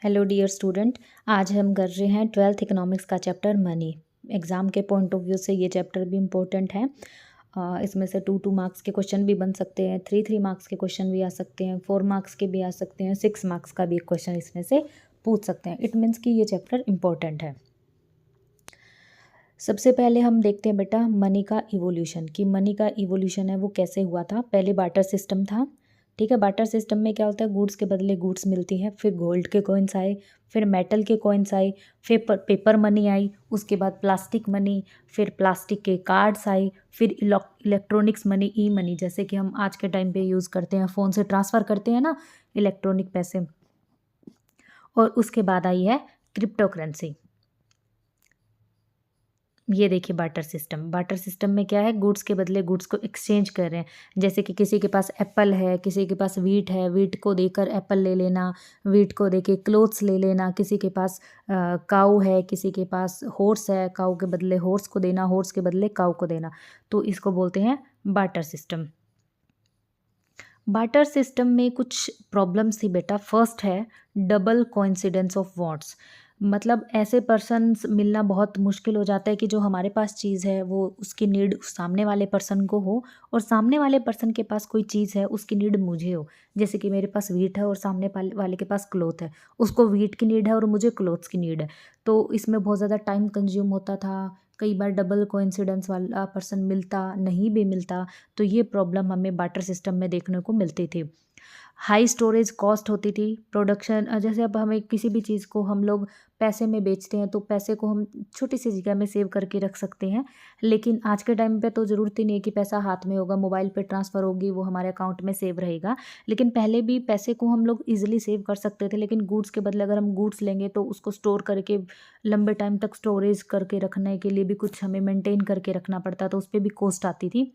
Hello dear student. आज हम कर रहे हैं 12th इकोनॉमिक्स का चैप्टर मनी। एग्ज़ाम के पॉइंट ऑफ व्यू से ये चैप्टर भी इम्पोर्टेंट है। इसमें से 2 मार्क्स के क्वेश्चन भी बन सकते हैं, 3 मार्क्स के क्वेश्चन भी आ सकते हैं, 4 मार्क्स के भी आ सकते हैं, 6 मार्क्स का भी एक क्वेश्चन इसमें से पूछ सकते हैं। इट मीन्स कि ये चैप्टर इम्पोर्टेंट है। सबसे पहले हम देखते हैं बेटा मनी का इवोल्यूशन, कि मनी का इवोल्यूशन है वो कैसे हुआ था। पहले बार्टर सिस्टम था, ठीक है। बार्टर सिस्टम में क्या होता है, गुड्स के बदले गुड्स मिलती है। फिर गोल्ड के कॉइन्स आए, फिर मेटल के कॉइन्स आए, फिर पेपर मनी आई, उसके बाद प्लास्टिक मनी, फिर प्लास्टिक के कार्ड्स आए, फिर इलेक्ट्रॉनिक्स मनी, ई मनी, जैसे कि हम आज के टाइम पे यूज़ करते हैं, फ़ोन से ट्रांसफ़र करते हैं ना इलेक्ट्रॉनिक पैसे। और उसके बाद आई है क्रिप्टो करेंसी। ये देखिए बार्टर सिस्टम में क्या है, गुड्स के बदले गुड्स को एक्सचेंज कर रहे हैं। जैसे कि किसी के पास एप्पल है, किसी के पास वीट है, वीट को देकर एप्पल ले लेना, वीट को देके क्लोथ्स ले लेना। किसी के पास काऊ है, किसी के पास हॉर्स है, काऊ के बदले हॉर्स को देना, हॉर्स के बदले काऊ को देना। तो इसको बोलते हैं बार्टर सिस्टम। बार्टर सिस्टम में कुछ प्रॉब्लम्स थी बेटा। फर्स्ट है डबल कोइंसिडेंस ऑफ वांट्स, मतलब ऐसे पर्सन्स मिलना बहुत मुश्किल हो जाता है कि जो हमारे पास चीज़ है वो उसकी नीड सामने वाले पर्सन को हो, और सामने वाले पर्सन के पास कोई चीज़ है उसकी नीड मुझे हो। जैसे कि मेरे पास वीट है और सामने वाले के पास क्लोथ है, उसको वीट की नीड है और मुझे क्लोथ्स की नीड है। तो इसमें बहुत ज़्यादा टाइम कंज्यूम होता था। कई बार डबल कोइंसिडेंस वाला पर्सन मिलता नहीं भी मिलता, तो ये प्रॉब्लम हमें बार्टर सिस्टम में देखने को मिलती थी। हाई स्टोरेज कॉस्ट होती थी। प्रोडक्शन जैसे अब हमें किसी भी चीज़ को हम लोग पैसे में बेचते हैं, तो पैसे को हम छोटी सी जगह में सेव करके रख सकते हैं। लेकिन आज के टाइम पे तो ज़रूरत ही नहीं है कि पैसा हाथ में होगा, मोबाइल पे ट्रांसफ़र होगी, वो हमारे अकाउंट में सेव रहेगा। लेकिन पहले भी पैसे को हम लोग ईज़िली सेव कर सकते थे, लेकिन गुड्स के बदले अगर हम गुड्स लेंगे तो उसको स्टोर करके लंबे टाइम तक स्टोरेज करके रखने के लिए भी कुछ हमें मेंटेन करके रखना पड़ता, तो उस पे भी कॉस्ट आती थी।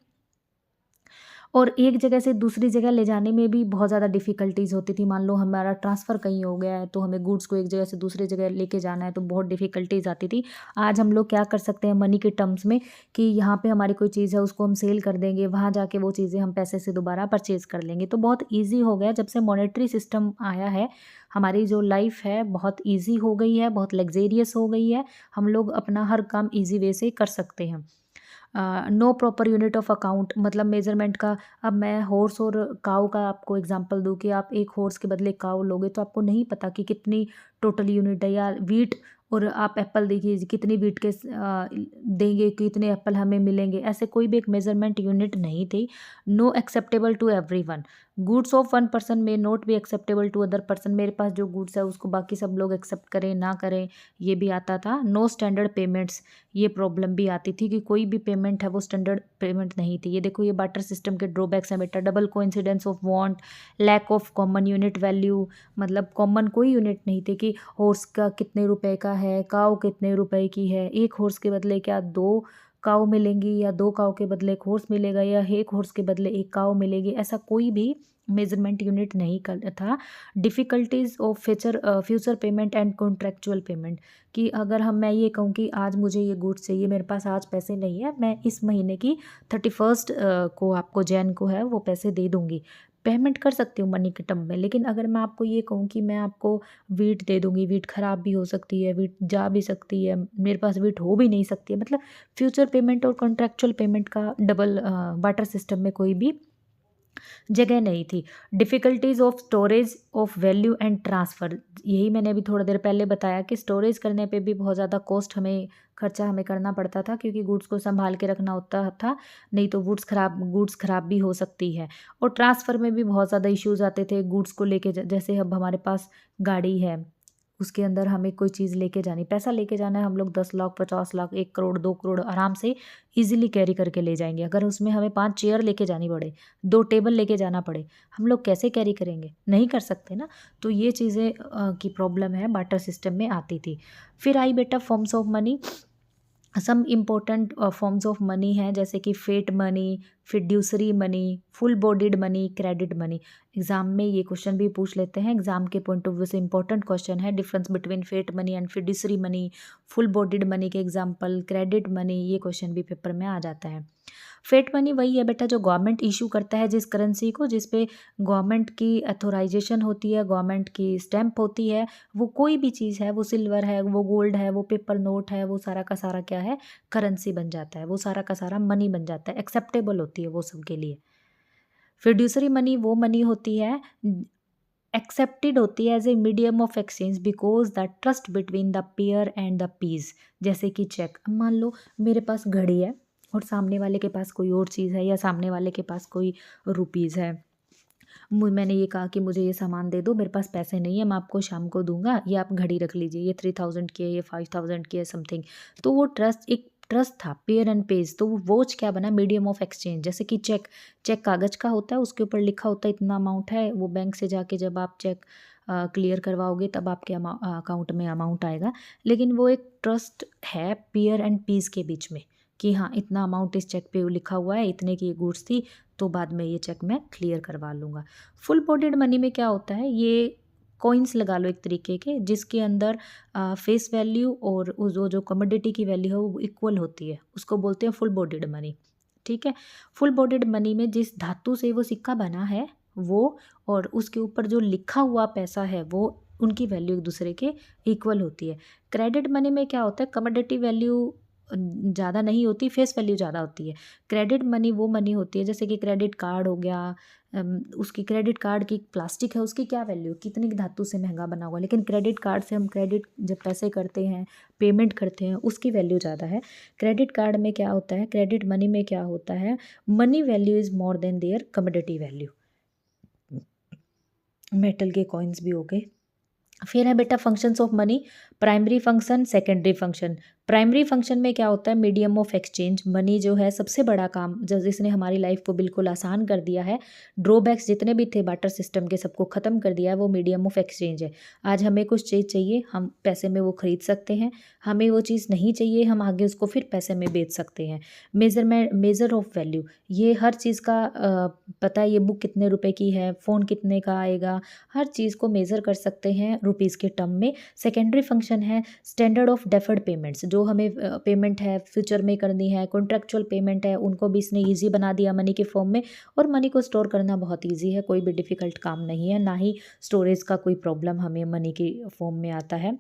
और एक जगह से दूसरी जगह ले जाने में भी बहुत ज़्यादा डिफ़िकल्टीज़ होती थी। मान लो हमारा ट्रांसफ़र कहीं हो गया है, तो हमें गुड्स को एक जगह से दूसरी जगह लेके जाना है, तो बहुत डिफ़िकल्टीज़ आती थी। आज हम लोग क्या कर सकते हैं मनी के टर्म्स में, कि यहाँ पे हमारी कोई चीज़ है उसको हम सेल कर देंगे, वहाँ जाके वो चीज़ें हम पैसे से दोबारा परचेज़ कर लेंगे। तो बहुत ईज़ी हो गया जब से मॉनेटरी सिस्टम आया है। हमारी जो लाइफ़ है बहुत ईज़ी हो गई है, बहुत लग्ज़रियस हो गई है। हम लोग अपना हर काम ईज़ी वे से कर सकते हैं। No proper unit of account, मतलब मेजरमेंट का। अब मैं हॉर्स और काऊ का आपको एग्जांपल दूं कि आप एक हॉर्स के बदले काऊ लोगे तो आपको नहीं पता कि कितनी टोटल यूनिट है। या वीट और आप एप्पल देखिए कितनी वीट के देंगे, कितने एप्पल हमें मिलेंगे, ऐसे कोई भी एक मेजरमेंट यूनिट नहीं थी। No acceptable to everyone. Goods of one person may not be acceptable to other person. मेरे पास जो गुड्स है उसको बाकी सब लोग एक्सेप्ट करें ना करें, ये भी आता था। नो स्टैंडर्ड पेमेंट्स, ये प्रॉब्लम भी आती थी कि कोई भी पेमेंट है वो स्टैंडर्ड पेमेंट नहीं थी। ये देखो ये बार्टर सिस्टम के ड्रॉबैक्स हैं बेटा। Double coincidence of want, lack of common unit value, मतलब कॉमन कोई यूनिट नहीं थी कि हॉर्स का कितने रुपए का है, काऊ कितने रुपए की है। एक हॉर्स के बदले क्या 2 काऊ मिलेंगी, या 2 काऊ के बदले एक हॉर्स मिलेगा, या एक हॉर्स के बदले एक काऊ मिलेगी, ऐसा कोई भी मेजरमेंट यूनिट नहीं कर था। Difficulties of future payment and contractual payment, कि अगर मैं ये कहूँ कि आज मुझे ये गुड्स चाहिए, मेरे पास आज पैसे नहीं है, मैं इस महीने की 31st को आपको जैन को है वो पैसे दे दूँगी, पेमेंट कर सकती हूँ मनी के टर्म में। लेकिन अगर मैं आपको ये कहूँ कि मैं आपको वीट दे दूँगी, वीट ख़राब भी हो सकती है, वीट जा भी सकती है, मेरे पास वीट हो भी नहीं सकती है, मतलब फ्यूचर पेमेंट और कॉन्ट्रेक्चुअल पेमेंट का डबल बार्टर सिस्टम में कोई भी जगह नहीं थी। Difficulties of storage of value and transfer, यही मैंने अभी थोड़ा देर पहले बताया कि स्टोरेज करने पे भी बहुत ज़्यादा खर्चा हमें करना पड़ता था, क्योंकि गुड्स को सँभाल के रखना होता था, नहीं तो गुड्स ख़राब भी हो सकती है। और ट्रांसफ़र में भी बहुत ज़्यादा इश्यूज़ आते थे गुड्स को लेके। जैसे अब हमारे पास गाड़ी है, उसके अंदर हमें कोई चीज़ लेके जानी, पैसा लेके जाना है, हम लोग 10 लाख, 50 लाख, 1 करोड़, 2 करोड़ आराम से ईज़िली कैरी करके ले जाएँगे। अगर उसमें हमें 5 चेयर लेके जानी पड़े, 2 टेबल लेके जाना पड़े, हम लोग कैसे कैरी करेंगे? नहीं कर सकते ना। तो ये चीज़ें की प्रॉब्लम है बार्टर सिस्टम में आती थी। फिर आई बेटा forms of money. Some important forms of money हैं, जैसे कि fiat money, fiduciary money, full bodied money, credit money. Exam में ये क्वेश्चन भी पूछ लेते हैं, एग्जाम के पॉइंट ऑफ व्यू से इंपॉर्टेंट क्वेश्चन है। Difference between fiat money and fiduciary money, full bodied money के एग्जाम्पल, क्रेडिट मनी, ये क्वेश्चन भी पेपर में आ जाता है। फिएट मनी वही है बेटा जो गवर्नमेंट इशू करता है जिस करेंसी को, जिस पे गवर्नमेंट की अथॉराइजेशन होती है, गवर्नमेंट की स्टैंप होती है। वो कोई भी चीज़ है, वो सिल्वर है, वो गोल्ड है, वो पेपर नोट है, वो सारा का सारा क्या है, करेंसी बन जाता है, वो सारा का सारा मनी बन जाता है, एक्सेप्टेबल होती है वो सबके लिए। फिड्यूसरी मनी वो मनी होती है, एक्सेप्टेड होती है as a medium of exchange because the trust between the payer and the payee. जैसे कि चेक, अब मान लो मेरे पास घड़ी है और सामने वाले के पास कोई और चीज़ है, या सामने वाले के पास कोई रुपीज़ है। मैंने ये कहा कि मुझे ये सामान दे दो, मेरे पास पैसे नहीं है, मैं आपको शाम को दूंगा, ये आप घड़ी रख लीजिए, ये 3000 की है, ये 5000 की है, समथिंग। तो वो ट्रस्ट, एक ट्रस्ट था, पेयर एंड पेज। तो वो वोच क्या बना, मीडियम ऑफ एक्सचेंज। जैसे कि चेक, चेक कागज का होता है, उसके ऊपर लिखा होता है इतना अमाउंट है, वो बैंक से जाके जब आप चेक क्लियर करवाओगे तब आपके अकाउंट में अमाउंट आएगा। लेकिन वो एक ट्रस्ट है पेयर एंड पीस के बीच में, कि हाँ इतना अमाउंट इस चेक पे लिखा हुआ है, इतने की गुड्स थी, तो बाद में ये चेक मैं क्लियर करवा लूँगा। फुल बॉडीड मनी में क्या होता है, ये कॉइन्स लगा लो एक तरीके के, जिसके अंदर फेस वैल्यू और उस जो कमोडिटी की वैल्यू है वो इक्वल होती है, उसको बोलते हैं फुल बॉडीड मनी। ठीक है। फुल बॉडीड मनी में जिस धातु से वो सिक्का बना है वो, और उसके ऊपर जो लिखा हुआ पैसा है वो, उनकी वैल्यू एक दूसरे के इक्वल होती है। क्रेडिट मनी में क्या होता है, कमोडिटी वैल्यू ज़्यादा नहीं होती, फेस वैल्यू ज़्यादा होती है। क्रेडिट मनी वो मनी होती है, जैसे कि क्रेडिट कार्ड हो गया, उसकी क्रेडिट कार्ड की प्लास्टिक है, उसकी क्या वैल्यू, कितनी धातु से महंगा बना हुआ, लेकिन क्रेडिट कार्ड से हम क्रेडिट जब पैसे करते हैं, पेमेंट करते हैं, उसकी वैल्यू ज़्यादा है। क्रेडिट कार्ड में क्या होता है, क्रेडिट मनी में क्या होता है, money value is more than their commodity value. Metal के कॉइन्स भी हो गए। फिर है बेटा functions of money, primary function, secondary function. Primary function में क्या होता है, मीडियम ऑफ एक्सचेंज। मनी जो है सबसे बड़ा काम, जिसने हमारी लाइफ को बिल्कुल आसान कर दिया है, ड्रॉबैक्स जितने भी थे बार्टर सिस्टम के सबको ख़त्म कर दिया है, वो मीडियम ऑफ एक्सचेंज है। आज हमें कुछ चीज़ चाहिए, हम पैसे में वो ख़रीद सकते हैं, हमें वो चीज़ नहीं चाहिए, हम आगे उसको फिर पैसे में बेच सकते हैं। मेज़र ऑफ वैल्यू, ये हर चीज़ का पता है, ये बुक कितने रुपए की है, फ़ोन कितने का आएगा, हर चीज़ को मेज़र कर सकते हैं रुपीज़ के टर्म में। सेकेंडरी फंक्शन है स्टैंडर्ड ऑफ डेफर्ड पेमेंट्स, जो हमें पेमेंट है फ्यूचर में करनी है, कॉन्ट्रेक्चुअल पेमेंट है, उनको भी इसने ईजी बना दिया मनी के फॉर्म में। और मनी को स्टोर करना बहुत ईजी है, कोई भी डिफ़िकल्ट काम नहीं है, ना ही स्टोरेज का कोई प्रॉब्लम हमें मनी के फॉर्म में आता है।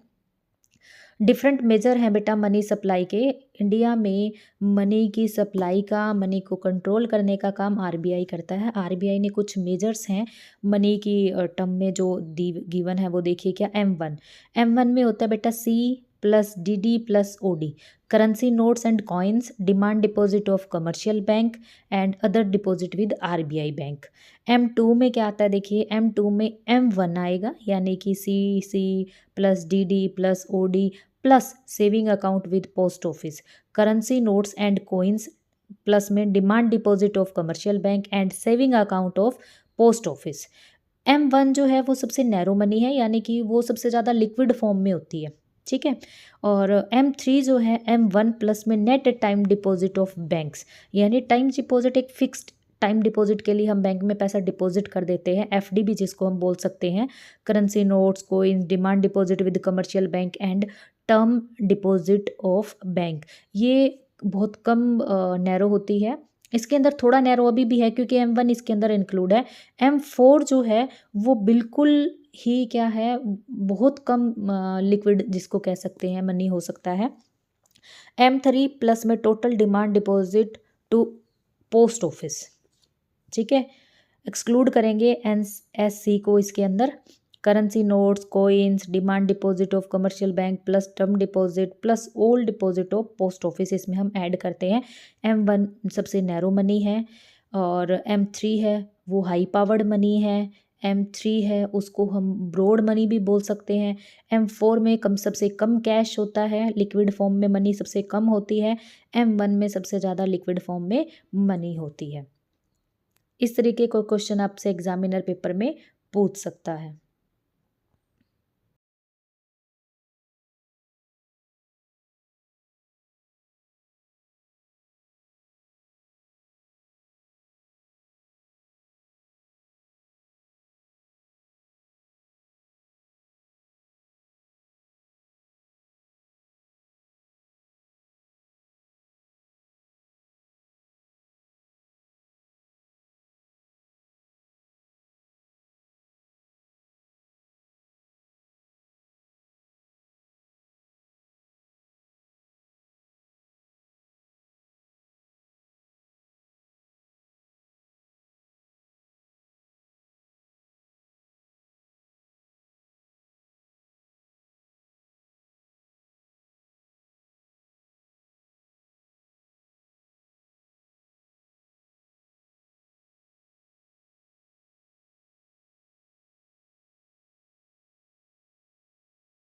डिफरेंट मेजर हैं बेटा मनी सप्लाई के। इंडिया में मनी की सप्लाई का, मनी को कंट्रोल करने का काम आरबीआई करता है। आरबीआई ने कुछ मेजर्स हैं मनी की टर्म में जो गिवन है, वो देखिए क्या। M1 में होता है बेटा C+DD+OD, currency notes and coins, demand deposit of commercial bank and other deposit with RBI bank. M2 में क्या आता है, देखिए M2 में M1 आएगा, यानी कि C+DD+OD plus saving account with post office, currency notes and coins, plus में demand deposit of commercial bank and saving account of post office. M1 जो है वो सबसे नैरो मनी है, यानी कि वो सबसे ज़्यादा लिक्विड फॉर्म में होती है। ठीक है। और M3 जो है, M1 प्लस में net time deposit of banks, यानी टाइम डिपॉजिट, एक फिक्स्ड टाइम डिपॉजिट के लिए हम बैंक में पैसा डिपॉजिट कर देते हैं, एफडी भी जिसको हम बोल सकते हैं। Currency notes, coins, demand deposit with commercial bank and term deposit of bank, ये बहुत कम नैरो होती है। इसके अंदर थोड़ा नैरो अभी भी है, क्योंकि M1 इसके अंदर इंक्लूड है। M4 जो है वो बिल्कुल ही क्या है, बहुत कम लिक्विड जिसको कह सकते हैं मनी हो सकता है। M3 प्लस में total demand deposit to post office. ठीक है। एक्सक्लूड करेंगे NSC को इसके अंदर। Currency notes, coins, demand deposit of commercial bank plus term deposit plus old deposit of post office, इसमें हम ऐड करते हैं। M1 सबसे नैरो मनी है, और M3 है वो हाई पावर्ड मनी है। M3 है उसको हम ब्रॉड मनी भी बोल सकते हैं। M4 में सबसे कम कैश होता है, लिक्विड फॉर्म में मनी सबसे कम होती है। M1 में सबसे ज़्यादा लिक्विड फॉर्म में मनी होती है। इस तरीके का क्वेश्चन आपसे एग्जामिनर पेपर में पूछ सकता है।